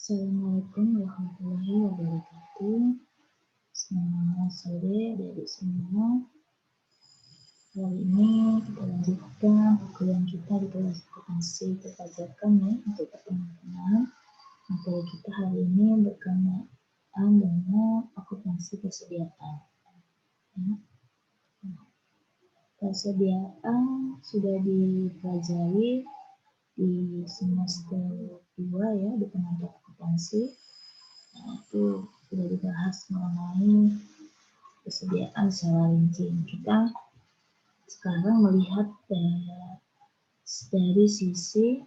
Assalamualaikum warahmatullahi wabarakatuh. Selamat sore adik-adik semua. Hari ini kita lanjutkan perkuliahan kita di kelas akuntansi perpajakan ya untuk pertemuan. Materi kita hari ini berkenaan dengan akuntansi persediaan. Ya. Persediaan sudah dipelajari di semester 2 ya di pengantar akuntansi. Itu sudah dibahas mengenai persediaan secara rinci. Kita sekarang melihat dari sisi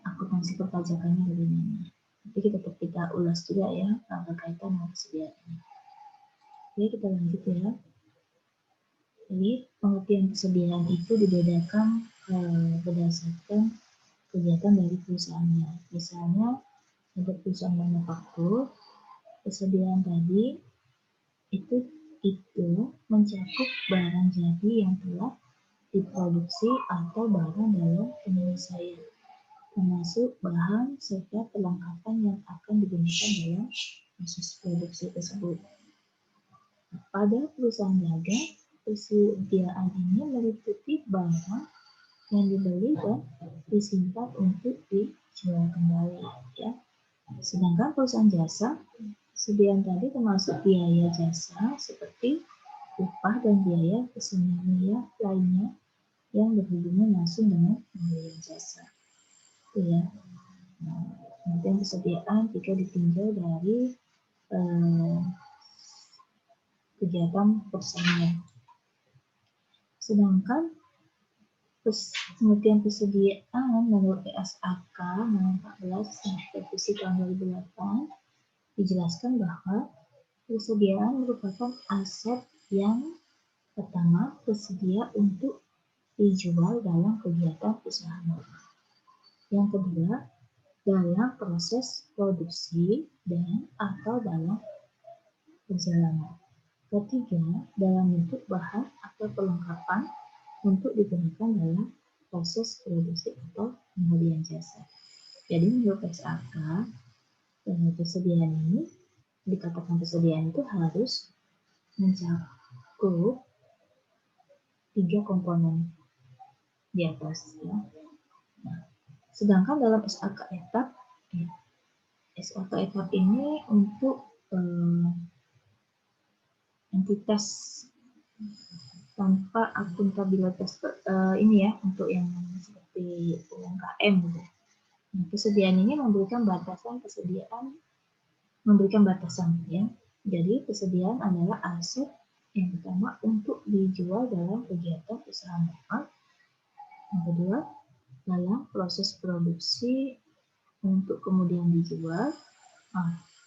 akuntansi perpajakannya bagaimana. Tapi kita ulas juga ya berkaitan dengan persediaan. Oke, kita lanjut ya. Jadi pengertian persediaan itu dibedakan berdasarkan kegiatan dari perusahaannya. Misalnya untuk perusahaan manufaktur, persediaan tadi itu mencakup barang jadi yang telah diproduksi atau barang dalam penyelesaian, termasuk bahan serta perlengkapan yang akan digunakan dalam proses produksi tersebut. Pada perusahaan dagang, persediaan ini meliputi barang yang dibeli dan disimpan untuk dijual kembali. Ya. Sedangkan perusahaan jasa, persediaan tadi termasuk biaya jasa seperti upah dan biaya kesenian lainnya yang berhubungan langsung dengan pembelian jasa. Itu ya. Kemudian persediaan jika ditinjau dari kegiatan perusahaan. Sedangkan pengertian persediaan menurut PSAK nomor 14 revisi tahun 2008 dijelaskan bahwa persediaan merupakan aset yang pertama tersedia untuk dijual dalam kegiatan usaha normal. Yang kedua, dalam proses produksi dan atau dalam perjalanan. Ketiga, dalam bentuk bahan atau perlengkapan untuk digunakan dalam proses produksi atau pembelian jasa. Jadi menurut PSAK, persediaan ini dikatakan persediaan itu harus mencakup 3 komponen di atas ya. Nah, sedangkan dalam SAK etap ini untuk entitas tanpa akuntabilitas ini ya untuk yang seperti UMKM gitu. Nah, persediaan ini memberikan batasan ya. Jadi persediaan adalah aset yang pertama untuk dijual dalam kegiatan usaha normal. Yang kedua, dalam proses produksi untuk kemudian dijual.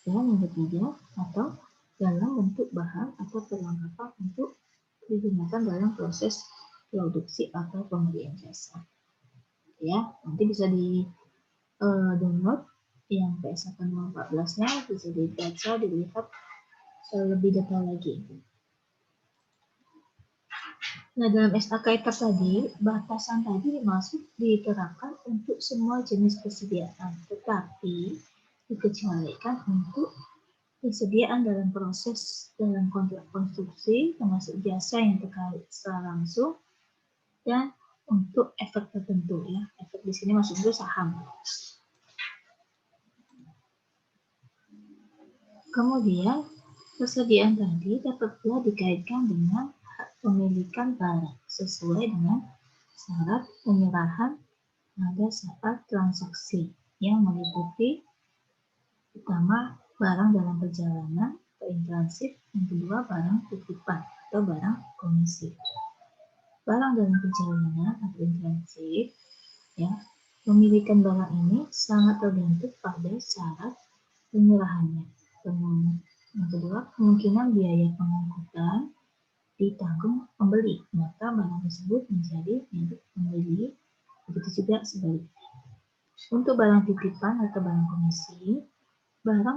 Dan yang ketiga, atau dalam bentuk bahan atau perlengkapan untuk digunakan dalam proses produksi atau pembelian jasa. Ya, nanti bisa di download yang PSAK nomor 14-nya, bisa dibaca, dilihat lebih detail lagi. Nah, dalam SAK etap tadi, batasan tadi diterapkan untuk semua jenis persediaan, tetapi dikecualikan untuk persediaan dalam kontrak konstruksi, termasuk jasa yang terkait secara langsung, dan untuk efek tertentu ya. Efek di sini maksudnya saham. Kemudian, persediaan tadi dapat pula dikaitkan dengan hak pemilikan barang sesuai dengan syarat penyerahan pada saat transaksi yang meliputi pertama barang dalam perjalanan atau in transit, yang kedua barang titipan atau barang komisi. Barang dalam perjalanan atau in transit, ya, pemilikan barang ini sangat tergantung pada syarat penyerahannya. Yang kedua, kemungkinan biaya pengangkutan ditanggung pembeli, maka barang tersebut menjadi milik pembeli. Begitu juga sebaliknya. Untuk barang titipan atau barang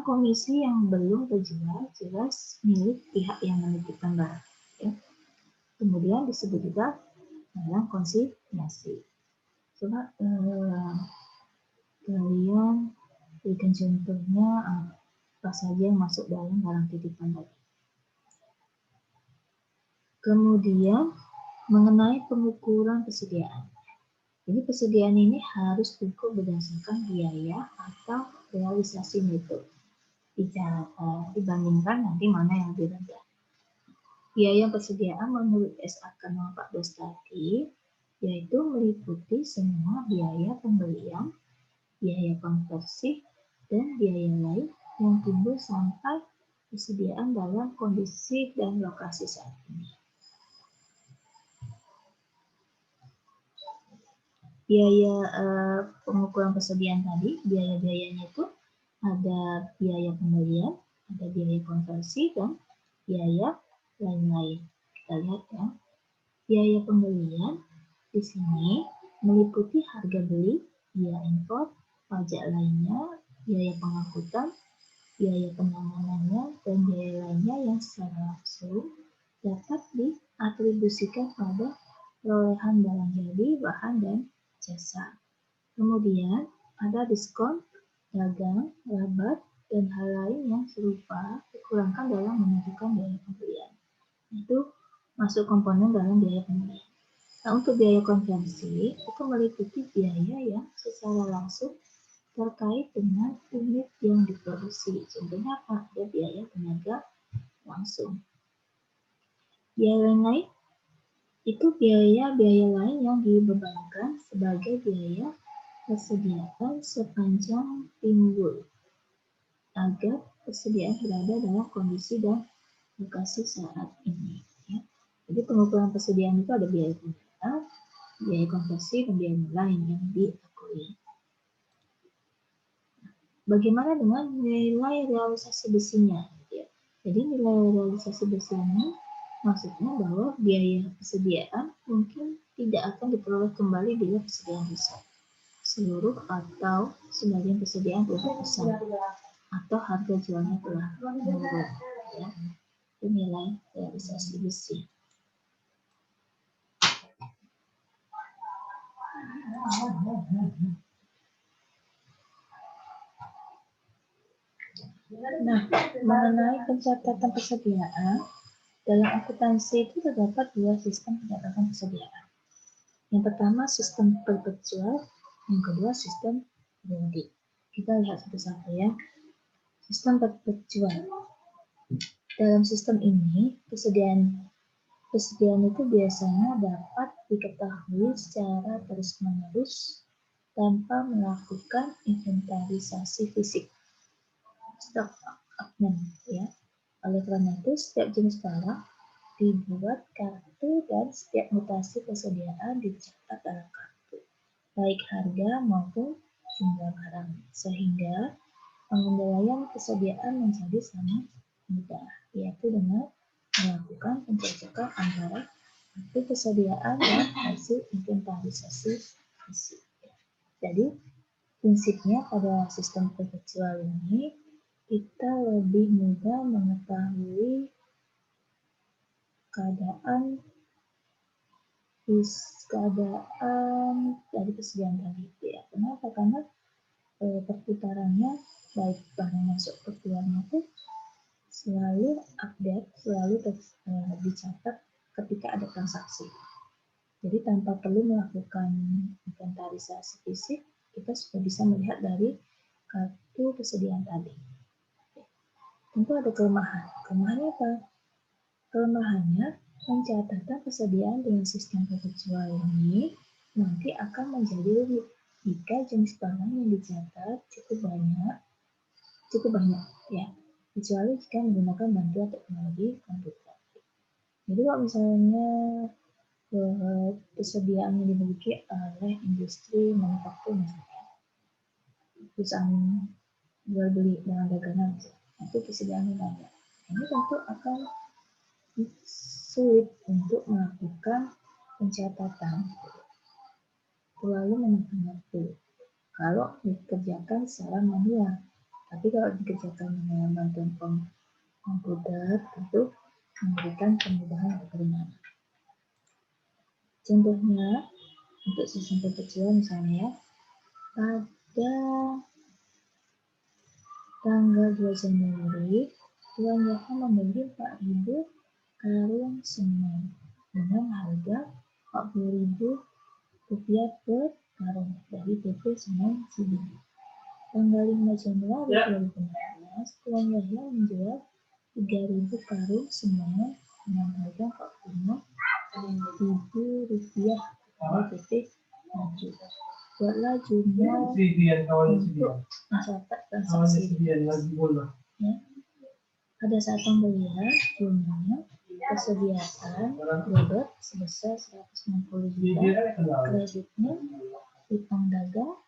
komisi yang belum terjual jelas milik pihak yang menitipkan barang. Ya. Kemudian disebut juga barang konsinyasi. Coba kalian berikan contohnya apa saja yang masuk dalam barang titipan tadi. Kemudian mengenai pengukuran persediaan. Jadi persediaan ini harus diukur berdasarkan biaya atau realisasi neto. Dibandingkan nanti mana yang lebih rendah. Biaya persediaan menurut SAK 014 tadi yaitu meliputi semua biaya pembelian, biaya konversi, dan biaya lain yang timbul sampai persediaan dalam kondisi dan lokasi saat ini. Biaya pengukuran persediaan tadi, biaya-biayanya itu ada biaya pembelian, ada biaya konversi, dan biaya lain-lain. Kita lihat ya. Biaya pembelian di sini meliputi harga beli, biaya impor, pajak lainnya, biaya pengangkutan, biaya penanganannya, dan biaya lainnya yang secara langsung dapat diatribusikan pada perolehan barang jadi, bahan, dan jasa. Kemudian ada diskon, dagang, rabat, dan hal lain yang serupa dikurangkan dalam menentukan biaya pembelian. Itu masuk komponen dalam biaya pembelian. Nah, untuk biaya konversi itu meliputi biaya yang secara langsung terkait dengan unit yang diproduksi. Contohnya apa? Ada biaya tenaga langsung. Biaya lain itu biaya-biaya lain yang dibebankan sebagai biaya persediaan sepanjang timbul agar persediaan berada dalam kondisi dan lokasi saat ini. Ya. Jadi pengukuran persediaan itu ada biaya pembelian, biaya konversi, dan biaya lain yang diakui. Bagaimana dengan nilai realisasi besinya? Ya. Jadi nilai realisasi besi ini maksudnya bahwa biaya persediaan mungkin tidak akan diperoleh kembali bila persediaan rusak. Seluruh atau sebagian persediaan telah rusak atau harga jualnya telah menurun. Ya. Itu nilai realisasi besi. Nah, mengenai pencatatan persediaan, dalam akuntansi itu terdapat dua sistem pencatatan persediaan. Yang pertama sistem perpetual, yang kedua sistem periodik. Kita lihat satu-satu ya. Sistem perpetual. Dalam sistem ini, persediaan itu biasanya dapat diketahui secara terus-menerus tanpa melakukan inventarisasi fisik. Stok aktmen, ya. Oleh karena itu, setiap jenis barang dibuat kartu dan setiap mutasi persediaan dicatat dalam kartu, baik harga maupun jumlah barang, sehingga pengendalian persediaan menjadi sangat mudah, yaitu dengan melakukan pencocokan antara kartu persediaan dan hasil inventarisasi fisik. Jadi, prinsipnya pada sistem perpetual ini kita lebih mudah mengetahui keadaan dari persediaan tadi ya. Kenapa? Karena perputarannya baik barang masuk ke keluarnya itu selalu update, selalu dicatat ketika ada transaksi. Jadi tanpa perlu melakukan inventarisasi fisik, kita sudah bisa melihat dari kartu persediaan tadi. Tentu ada kelemahan. Kelemahannya apa? Kelemahannya, pencatatan persediaan dengan sistem perpetual ini nanti akan menjadi rumit jika jenis barang yang dicatat cukup banyak ya, kecuali jika menggunakan bantuan teknologi komputer. Jadi kalau misalnya persediaan yang dimiliki oleh industri manufaktur misalnya, perusahaan jual beli barang dagangan, itu persediaannya banyak. Ini tentu akan sulit untuk melakukan pencatatan, terlalu memakan waktu kalau dikerjakan secara manual. Tapi kalau dikerjakan dengan bantuan komputer, tentu memberikan kemudahan dan kenyamanan. Contohnya, untuk sistem perpetual misalnya, pada Tanggal 2 Januari, Tuan Yaha membeli 4.000 karung semen dengan harga Rp40.000 per karung dari PT Semen Cibinong. Tanggal 5 Januari 2016, Tuan Yahya menjual 3.000 karung semen dengan harga Rp45.000 kepada PT Maju. Buatlah jurnal untuk mencatat transaksi. Ya. Pada saat pembelian, jumlahnya persediaan debit sebesar 160 juta, kreditnya utang dagang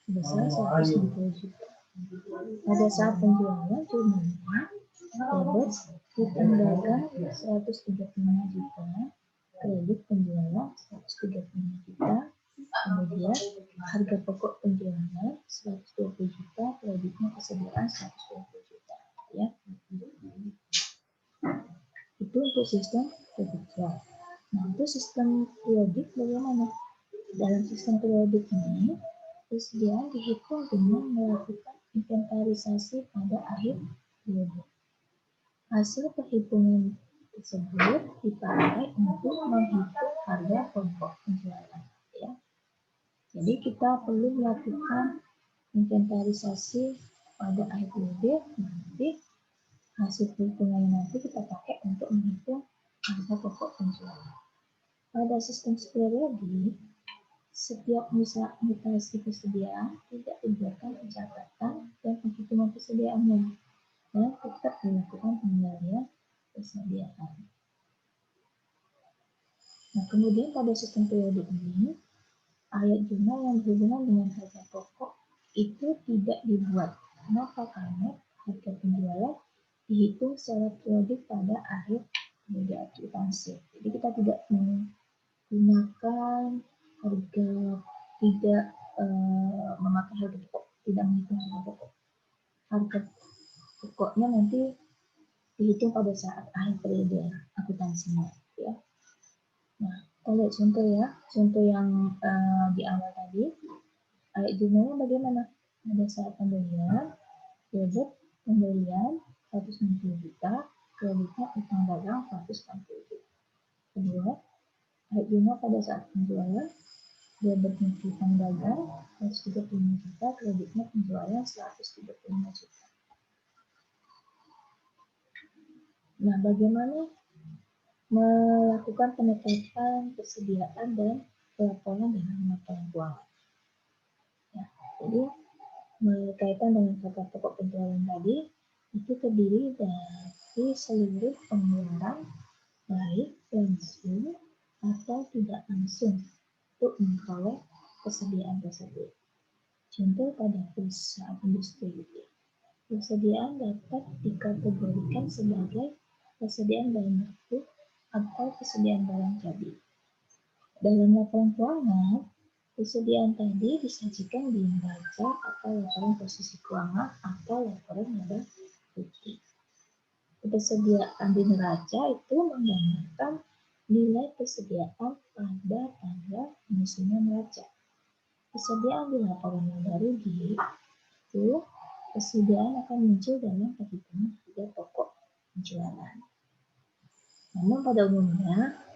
sebesar 160 juta. Pada saat penjualan, jumlahnya debit utang dagang 135 juta, kredit penjualan 135 juta, kemudian harga pokok penjualan 120 juta, kreditnya persediaan 120 juta. Ya. Itu untuk sistem perpetual. Nah, untuk sistem periodik bagaimana? Dalam sistem periodik ini, persediaan dihitung dengan melakukan inventarisasi pada akhir periode. Hasil perhitungan tersebut dipakai untuk menghitung harga pokok penjualan. Ya. Jadi kita perlu melakukan inventarisasi pada akhir periode, nanti hasil perhitungan nanti kita pakai untuk menghitung harga pokok penjualan. Pada sistem periodik, setiap mutasi persediaan tidak dibuatkan pencatatan dan penghitungan persediaannya, dan tetap dilakukan pengendalian persediaan. Nah, kemudian pada sistem periodik ini, ayat jurnal yang berhubungan dengan harga pokok itu tidak dibuat. Kenapa? Karena harga penjualan dihitung secara periodik pada akhir periode akuntansi. Jadi kita tidak menggunakan harga, tidak memakai harga pokok, tidak menghitung harga pokok. Harga pokoknya nanti dihitung pada saat akhir periode akuntansinya. Ya. Nah, kita lihat contoh ya, contoh yang di awal tadi. Ayat jurnalnya bagaimana? Pada saat pembelian, debit pembelian 160 juta, kreditnya utang dagang 140 juta. Kedua, ayat jurnal pada saat penjualan, debitnya utang dagang 135 juta, kreditnya penjualan 135 juta. Nah, bagaimana melakukan penetapan persediaan dan pelaporan dalam laporan keuangan? Ya, jadi berkaitan dengan harga pokok penjualan tadi, itu terdiri dari seluruh pengeluaran baik langsung atau tidak langsung untuk memperoleh persediaan tersebut. Contoh pada perusahaan industri, persediaan dapat dikategorikan sebagai persediaan barang baku atau persediaan barang jadi. Dalam laporan keuangan, persediaan tadi disajikan di neraca atau laporan posisi keuangan atau laporan laba rugi. Persediaan di neraca itu menggambarkan nilai persediaan pada tanggal penyusunan neraca. Persediaan di laporan laba rugi itu persediaan akan muncul dalam perhitungan harga pokok penjualan. Namun pada umumnya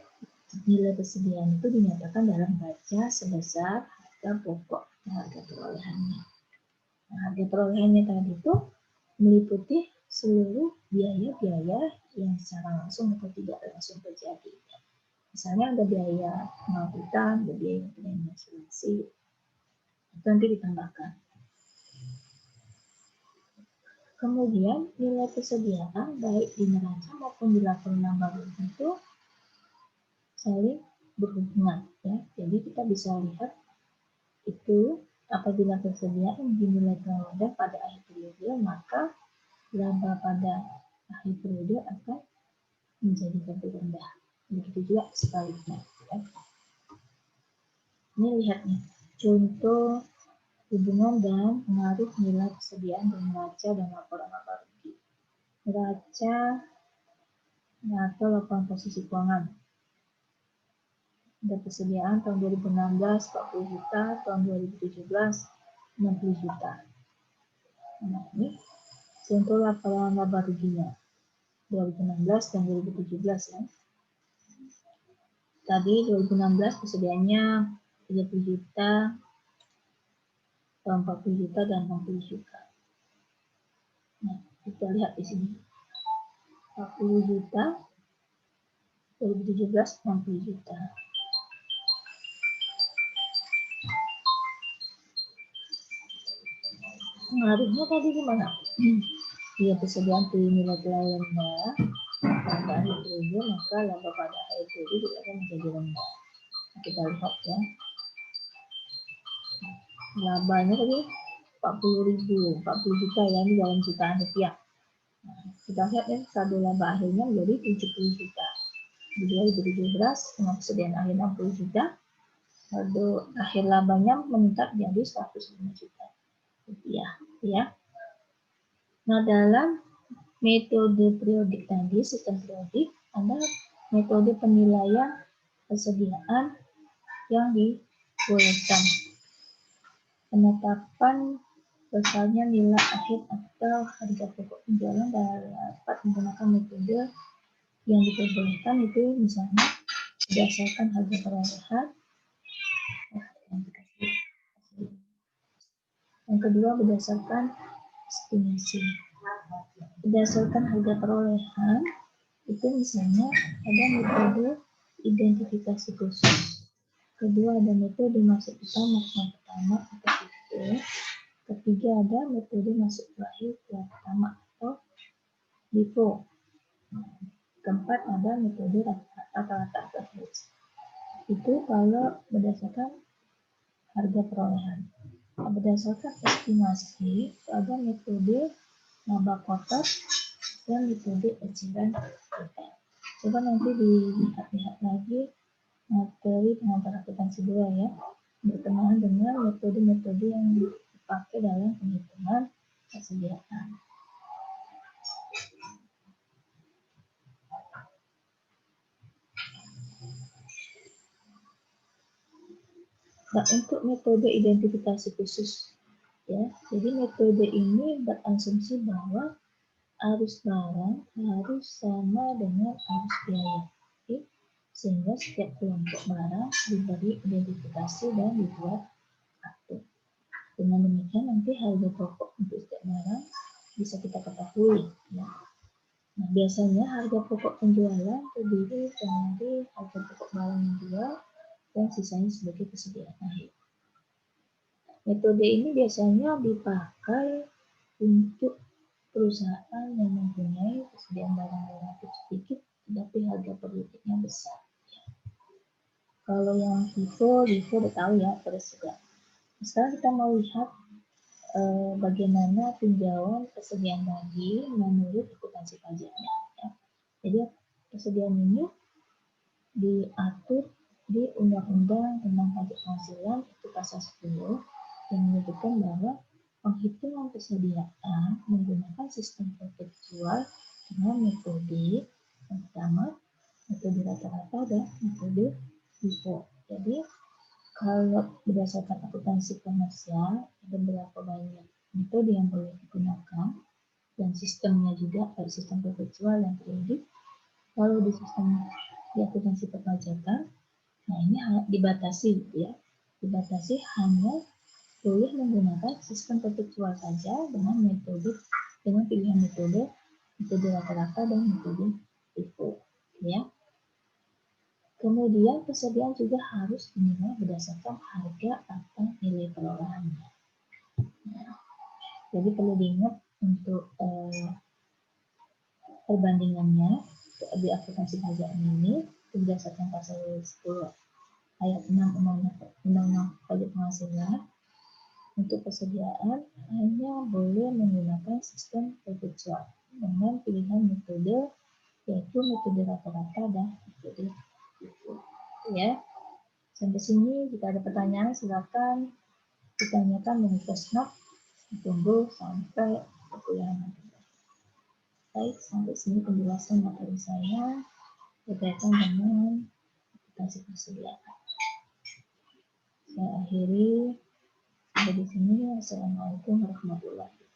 nilai persediaan itu dinyatakan dalam neraca sebesar harga pokok dan harga perolehannya. Nah, harga perolehannya tadi itu meliputi seluruh biaya-biaya yang secara langsung atau tidak langsung terjadi. Misalnya ada biaya pengangkutan, ada biaya asuransi, itu nanti ditambahkan. Kemudian nilai persediaan baik di neraca maupun di laporan laba rugi itu saling berhubungan, ya. Jadi kita bisa lihat itu apabila persediaan dinilai terlalu rendah pada akhir periode, maka laba pada akhir periode akan menjadi lebih rendah. Begitu juga sebaliknya. Ya. Ini lihat nih, contoh hubungan dan pengaruh nilai persediaan dan neraca dan laporan laba rugi. Neraca atau laporan posisi keuangan. Ada persediaan tahun 2016 40 juta, tahun 2017 60 juta. Nah, ini contoh laporan laba ruginya 2016 dan 2017 ya. Tadi 2016 persediaannya 30 juta, 40 juta, dan 60 juta. Nah, kita lihat di sini. 40 juta, 2017, 60 juta. Pengaruhnya tadi gimana? Jika persediaan nilai pelayanan rendah, tambahan itu maka laba pada akhir periode juga akan menjadi rendah. Kita lihat ya. Labanya tadi 40 juta ya, ini dalam jutaan rupiah. Nah, kita lihat ya, saldo laba akhirnya menjadi 70 juta. Di 2017 dengan persediaan akhir 60 juta, saldo akhir labanya meningkat jadi 105 juta rupiah ya. Nah, dalam metode periodik tadi, sistem periodik, ada metode penilaian persediaan yang dibolehkan. Penetapan besarnya nilai akhir atau harga pokok penjualan dapat menggunakan metode yang diperbolehkan itu misalnya berdasarkan harga perolehan. Yang kedua berdasarkan estimasi. Berdasarkan harga perolehan itu misalnya ada metode identifikasi khusus. Kedua ada metode masuk utama pertama atau itu. Ketiga ada metode masuk terakhir pertama atau LIFO. Keempat ada metode rata-rata average. Itu kalau berdasarkan harga perolehan. Berdasarkan estimasi ada metode laba kotak dan metode eceran. Coba nanti dilihat lagi materi pengantar akuntansi 2 ya, berkenaan dengan metode-metode yang dipakai dalam penghitungan persediaan. Nah, untuk metode identifikasi khusus ya, jadi metode ini berasumsi bahwa arus barang harus sama dengan arus biaya. Oke? Sehingga setiap kelompok barang diberi identifikasi dan dibuat aktif. Dengan demikian nanti harga pokok untuk setiap barang bisa kita ketahui. Ya. Nah, biasanya harga pokok penjualan terdiri dari harga pokok barang yang dijual dan sisanya sebagai persediaan akhir. Metode ini biasanya dipakai untuk perusahaan yang mempunyai persediaan barang relatif sedikit tetapi harga produknya besar. Kalau yang LIFO udah tahu ya, persediaan. Sekarang kita mau lihat bagaimana tinjauan persediaan tadi menurut akuntansi pajaknya. Ya. Jadi persediaan ini diatur di Undang-Undang tentang Pajak Penghasilan itu pasal 10 yang menyebutkan bahwa penghitungan persediaan menggunakan sistem perpetual dengan metode yang pertama metode rata-rata dan metode LIFO. Jadi kalau berdasarkan akuntansi komersial ada berapa banyak metode yang boleh digunakan dan sistemnya juga ada sistem perpetual yang periodik. Kalau di sistem di akuntansi perpajakan, nah ini dibatasi ya, dibatasi hanya boleh menggunakan sistem perpetual saja dengan pilihan metode rata-rata dan metode LIFO ya. Kemudian persediaan juga harus dinilai berdasarkan harga atau nilai perolehannya. Nah, jadi perlu diingat untuk perbandingannya di akuntansi pajak ini berdasarkan pasal 10 ayat 6 Undang-Undang Pajak Penghasilan. Untuk persediaan hanya boleh menggunakan sistem perpetual dengan pilihan metode yaitu metode rata-rata dan metode LIFO. Ya, sampai sini jika ada pertanyaan silakan ditanyakan dengan Kesnok. Tunggu sampai perkuliahan nanti. Baik, sampai sini penjelasan materi saya berkaitan dengan akuntansi persediaan. Saya akhiri sampai di sini. Assalamualaikum warahmatullahi wabarakatuh.